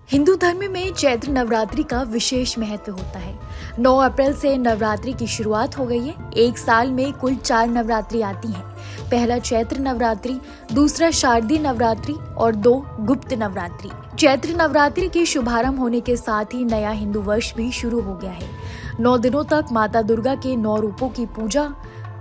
हिंदू धर्म में चैत्र नवरात्रि का विशेष महत्व होता है। 9 अप्रैल से नवरात्रि की शुरुआत हो गई है। एक साल में कुल 4 नवरात्रि आती हैं। पहला चैत्र नवरात्रि, दूसरा शारदीय नवरात्रि और 2 गुप्त नवरात्रि। चैत्र नवरात्रि के शुभारंभ होने के साथ ही नया हिंदू वर्ष भी शुरू हो गया है। 9 दिनों तक माता दुर्गा के 9 रूपों की पूजा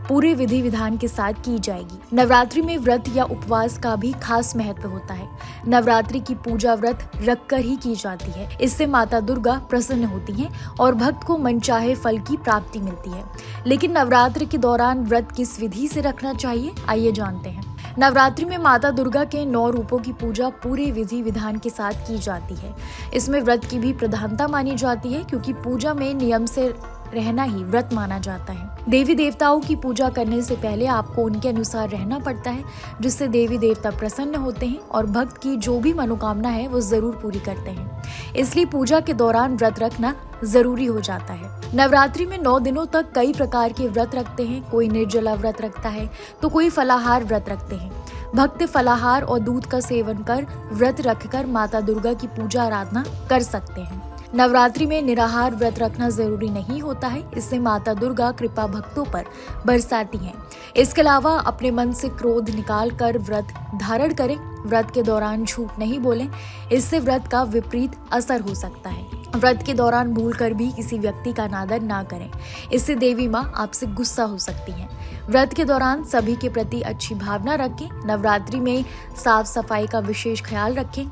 पूरे विधि विधान के साथ की जाएगी। नवरात्रि में व्रत या उपवास का भी खास महत्व होता है। नवरात्रि की पूजा व्रत रखकर ही की जाती है। इससे माता दुर्गा प्रसन्न होती हैं और भक्त को मनचाहे फल की प्राप्ति मिलती है। लेकिन नवरात्रि के दौरान व्रत किस विधि से रखना चाहिए, आइए जानते हैं। नवरात्रि में माता दुर्गा के 9 रूपों की पूजा पूरे विधि विधान के साथ की जाती है। इसमें व्रत की भी प्रधानता मानी जाती है, क्योंकि पूजा में नियम से रहना ही व्रत माना जाता है। देवी देवताओं की पूजा करने से पहले आपको उनके अनुसार रहना पड़ता है, जिससे देवी देवता प्रसन्न होते हैं और भक्त की जो भी मनोकामना है वो जरूर पूरी करते हैं। इसलिए पूजा के दौरान व्रत रखना जरूरी हो जाता है। नवरात्रि में 9 दिनों तक कई प्रकार के व्रत रखते हैं। कोई निर्जला व्रत रखता है तो कोई फलाहार व्रत रखते हैं। भक्त फलाहार और दूध का सेवन कर व्रत रखकर माता दुर्गा की पूजा आराधना कर सकते हैं। नवरात्रि में निराहार व्रत रखना जरूरी नहीं होता है। इससे माता दुर्गा कृपा भक्तों पर बरसाती हैं। इसके अलावा अपने मन से क्रोध निकाल कर व्रत धारण करें। व्रत के दौरान झूठ नहीं बोलें, इससे व्रत का विपरीत असर हो सकता है। व्रत के दौरान भूलकर भी किसी व्यक्ति का अनादर ना करें, इससे देवी माँ आपसे गुस्सा हो सकती हैं। व्रत के दौरान सभी के प्रति अच्छी भावना रखें। नवरात्रि में साफ सफाई का विशेष ख्याल रखें।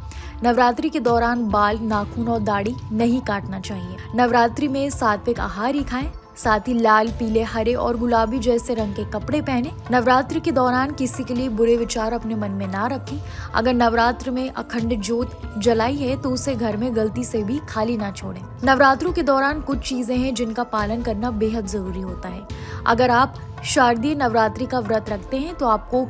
नवरात्रि के दौरान बाल, नाखून और दाढ़ी नहीं काटना चाहिए। नवरात्रि में सात्विक आहार ही खाएं। साथ ही लाल, पीले, हरे और गुलाबी जैसे रंग के कपड़े पहने। नवरात्रि के दौरान किसी के लिए बुरे विचार अपने मन में ना रखें। अगर नवरात्र में अखंड ज्योत जलाई है तो उसे घर में गलती से भी खाली ना छोड़ें। नवरात्रों के दौरान कुछ चीजें हैं जिनका पालन करना बेहद जरूरी होता है। अगर आप शारदीय नवरात्रि का व्रत रखते हैं तो आपको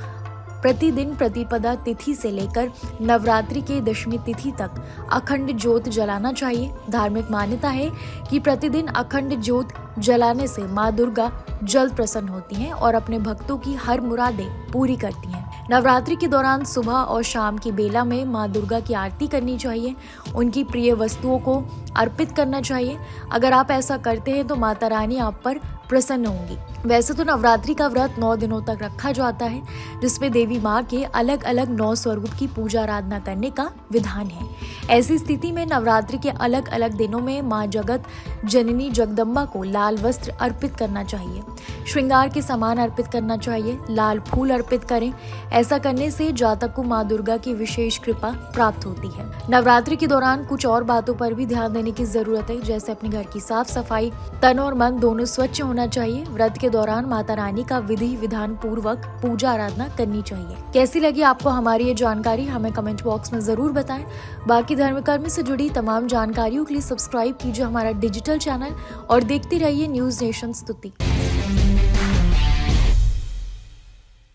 प्रतिदिन प्रतिपदा तिथि से लेकर नवरात्रि के दशमी तिथि तक अखंड ज्योत जलाना चाहिए। धार्मिक मान्यता है कि प्रतिदिन अखंड ज्योत जलाने से माँ दुर्गा जल्द प्रसन्न होती हैं और अपने भक्तों की हर मुरादें पूरी करती हैं। नवरात्रि के दौरान सुबह और शाम की बेला में माँ दुर्गा की आरती करनी चाहिए। उनकी प्रिय वस्तुओं को अर्पित करना चाहिए। अगर आप ऐसा करते हैं तो माता रानी आप पर प्रसन्न होंगी। वैसे तो नवरात्रि का व्रत 9 दिनों तक रखा जाता है, जिसमें देवी माँ के अलग अलग 9 स्वरूप की पूजा आराधना करने का विधान है। ऐसी स्थिति में नवरात्रि के अलग अलग दिनों में माँ जगत जननी जगदम्बा को लाल वस्त्र अर्पित करना चाहिए। श्रृंगार के सामान अर्पित करना चाहिए। लाल फूल अर्पित करें। ऐसा करने से जातक को माँ दुर्गा की विशेष कृपा प्राप्त होती है। नवरात्रि के दौरान कुछ और बातों पर भी ध्यान देने की जरूरत है, जैसे अपने घर की साफ सफाई, तन और मन दोनों स्वच्छ होना चाहिए। व्रत के दौरान माता रानी का विधि विधान पूर्वक पूजा आराधना करनी चाहिए। कैसी लगी आपको हमारी ये जानकारी, हमें कमेंट बॉक्स में जरूर बताएं। बाकी धर्म कर्म से जुड़ी तमाम जानकारियों के लिए सब्सक्राइब कीजिए हमारा डिजिटल चैनल और देखते रहिए न्यूज नेशन स्तुति।